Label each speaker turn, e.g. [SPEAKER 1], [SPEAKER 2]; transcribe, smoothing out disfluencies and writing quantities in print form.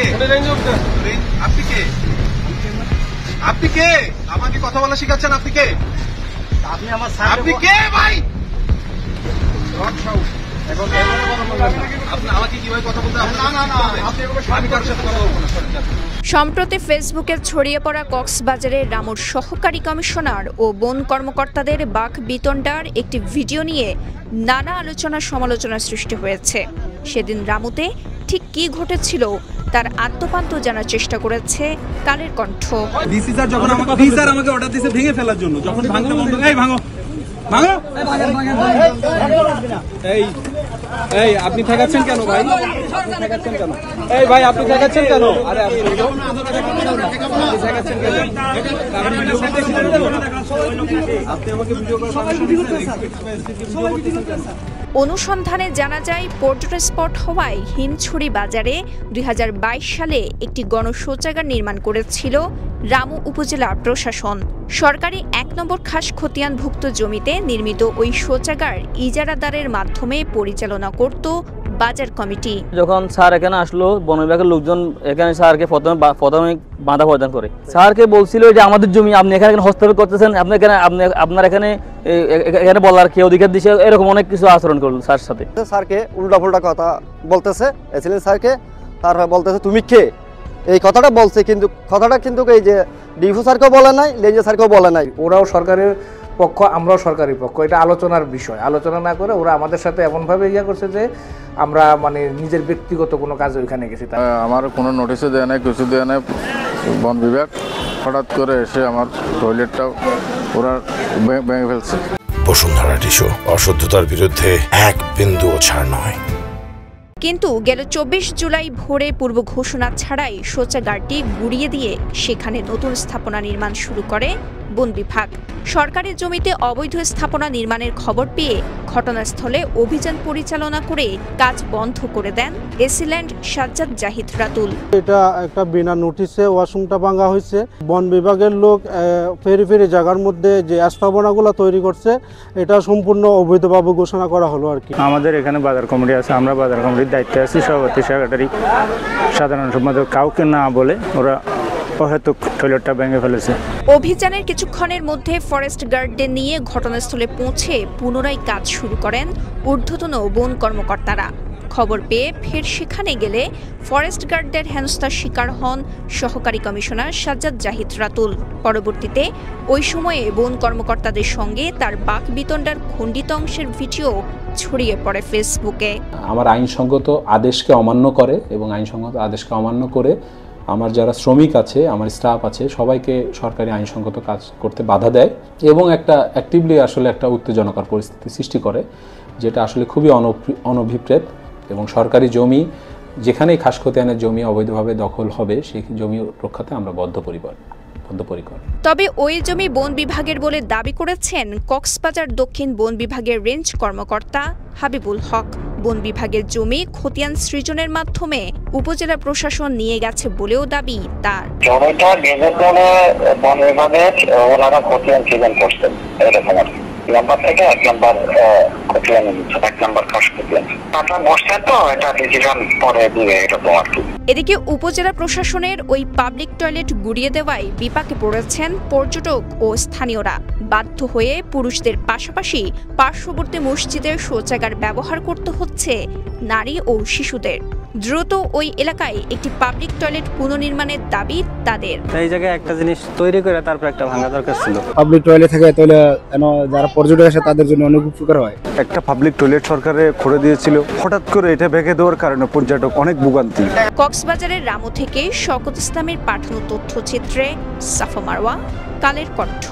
[SPEAKER 1] কে? আপনি কে? আপনি কে? আমাকে কথা বলা শিখাচ্ছেন? আপনি কে? আপনি কে ভাই?
[SPEAKER 2] সম্প্রতি ফেসবুকে ছড়িয়ে পড়া কক্সবাজারের রামুর সহকারী কমিশনার ও বন কর্মকর্তাদের বাক বিতণ্ডার একটি ভিডিও নিয়ে নানা আলোচনা সমালোচনার সৃষ্টি হয়েছে। সেদিন রামুতে ঠিক কি ঘটেছিল তার আত্মপান্ত জানার চেষ্টা করেছে কালের কণ্ঠ।
[SPEAKER 3] ডিসি স্যার যখন আমাকে অর্ডার দিয়েছে ভেঙে ফেলার জন্য, যখন ভাঙতে বন্ধ, এই ভাঙো ভাঙো, এই আপনি ঠেকাচ্ছেন কেন ভাই? ঠেকাচ্ছেন কেন? এই ভাই আপনি ঠেকাচ্ছেন কেন? আরে আপনি ঠেকাচ্ছেন কেন? আপনি আমাকে ভিডিও করে পারমিশন দিয়েছেন।
[SPEAKER 2] অনুসন্ধানে জানা যায় পর্যটন স্পট হওয়ায় হিমছড়ি বাজারে ২০২২ সালে একটি গণশৌচাগার নির্মাণ করেছিল রামু উপজেলা প্রশাসন। সরকারি ১ নম্বর খাস খতিয়ানভুক্ত জমিতে নির্মিত ওই শৌচাগার ইজারাদারের মাধ্যমে পরিচালনা করত বাজার কমিটি।
[SPEAKER 4] যখন স্যার এখানে আসলো, বন বিভাগের লোকজন এখানে স্যারকে প্রথমে বাধা প্রদান করে। স্যারকে বলছিল যে আমাদের জমি আপনি এখানে হস্তক্ষেপ করতেছেন, আপনার এখানে বলার কি অধিকার দিচ্ছে, এরকম অনেক কিছু আচরণ করলো স্যার সাথে।
[SPEAKER 5] স্যারকে উল্টাপাল্টা কথা বলতেছে, এসিলেন স্যারকে, তারপরে বলতেছে তুমি কে, এই কথাটা বলছে। কিন্তু কথাটা কিন্তু এই যে ডিফু স্যারকেও বলে নাই, লেঞ্জা স্যারকেও বলে নাই।
[SPEAKER 6] ওরাও সরকারের পক্ষ, আমরাও সরকারি পক্ষ, এটা আলোচনার বিষয়। আলোচনা না করে ওরা আমাদের সাথে এমনভাবে করছে যে আমরা মানে নিজের ব্যক্তিগত কোনো কাজে ওইখানে গেছি।
[SPEAKER 7] আমার কোনো নোটিশও দেয় নাই, কিছু দেয় নাই। বন বিভাগ হঠাৎ করে এসে আমার টয়লেটটা ওরা ভেঙে ফেলছে।
[SPEAKER 8] বসুন্ধরা টিস্যু, অশুদ্ধতার বিরুদ্ধে এক বিন্দুও ছাড় নয়।
[SPEAKER 2] কিন্তু গেল ২৪ জুলাই ভোরে পূর্ব ঘোষণা ছাড়াই শৌচাগারটি গুড়িয়ে দিয়ে সেখানে নতুন স্থাপনা নির্মাণ শুরু করে বন বিভাগ। সরকারি জমিতে অবৈধ স্থাপনা নির্মাণের খবর পেয়ে ঘটনাস্থলে অভিযান পরিচালনা করে কাজ বন্ধ করে দেন এসিল্যান্ড সাজ্জাদ জাহিদ রাতুল।
[SPEAKER 9] এটা একটা বিনা নোটিশে ওয়াশরুমটা ভাঙা হয়েছে। বন বিভাগের লোক ফেরি ফেরি জায়গার মধ্যে যে স্থাপনাগুলো তৈরি করছে, এটা সম্পূর্ণ অবৈধভাবে ঘোষণা করা হলো আর কি।
[SPEAKER 6] আমাদের এখানে বাজার কমিটি আছে, আমরা বাজার কমিটির দায়িত্বে আছি, সভাপতি, সেক্রেটারি, সাধারণ সম্পাদক, কাউকে না বলে ওরা অহেতুক টয়লেটটা ভেঙে ফেলেছে।
[SPEAKER 2] অভিযানের কিছুক্ষণের মধ্যে ফরেস্ট গার্ডদের নিয়ে ঘটনাস্থলে পৌঁছে পুনরায় কাজ শুরু করেন ঊর্ধ্বতন বন কর্মকর্তারা। খবর পেয়ে ফের সেখানে গেলে ফরেস্ট গার্ডদের হেনস্থার শিকার হন সহকারী কমিশনার সাজ্জাদ জাহিদ রাতুল। পরবর্তীতে ওই সময়ে বন কর্মকর্তাদের সঙ্গে তার বাক বিতণ্ডার খণ্ডিত অংশের ভিডিও ছড়িয়ে পড়ে ফেসবুকে।
[SPEAKER 10] আমার আইনসঙ্গত আদেশকে অমান্য করে এবং আইনসঙ্গত আদেশকে অমান্য করে আমার যারা শ্রমিক আছে, আমার স্টাফ আছে, সবাইকে সরকারি আইনসঙ্গত কাজ করতে বাধা দেয় এবং একটা অ্যাক্টিভলি আসলে একটা উত্তেজনকর পরিস্থিতি সৃষ্টি করে, যেটা আসলে খুবই অনভিপ্রেত। এবং সরকারি জমি, যেখানেই খাস খতিয়ানের জমি অবৈধভাবে দখল হবে, সেই জমি রক্ষাতে আমরা বদ্ধপরিকর।
[SPEAKER 2] তবে ওই জমি বন বিভাগের বলে দাবি করেছেন কক্সবাজার দক্ষিণ বন বিভাগের রেঞ্জ কর্মকর্তা হাবিবুল হক। বন বিভাগের জমি খতিয়ান সৃজনের মাধ্যমে উপজেলা প্রশাসন নিয়ে গেছে বলেও দাবি তার।
[SPEAKER 11] জমিটা গেজেট করে বন বিভাগের ওনারা খতিয়ান সৃজন করছেন, এরকম আর কি। নাম্বার থেকে ১ নাম্বার খতিয়ান নিচ্ছে, ১ নাম্বার খাস খতিয়ান। আপনার বসছে তো, এটা ডিসিশন পরে দিবে, এরকম আর কি।
[SPEAKER 2] এদিকে উপজেলা প্রশাসনের ওই পাবলিক টয়লেট গুড়িয়ে দেওয়ায় বিপাকে পড়েছেন পর্যটক ও স্থানীয়রা। বাধ্য হয়ে পুরুষদের পাশাপাশি পার্শ্ববর্তী মসজিদের শৌচাগার ব্যবহার করতে হচ্ছে নারী ও শিশুদের। দ্রুত ওই এলাকায় একটি পাবলিক টয়লেট পুনর্নির্মাণের দাবি তাদের।
[SPEAKER 4] এই জায়গায় একটা জিনিস তৈরি করে তারপর একটা ভাঙা দরকার ছিল।
[SPEAKER 9] পাবলিক টয়লেট থাকে, তাহলে যারা পর্যটক আসে তাদের জন্য অনেক উপকার হয়।
[SPEAKER 7] একটা পাবলিক টয়লেট সরকারে করে দিয়েছিল, হঠাৎ করে এটা ভেঙে দেওয়ার কারণে পর্যটক অনেক ভোগান্তি।
[SPEAKER 2] কক্সবাজারের রামু থেকে শওকত ইসলামের পাঠানো তথ্যচিত্রে সাফা মারওয়া, কালের কণ্ঠ।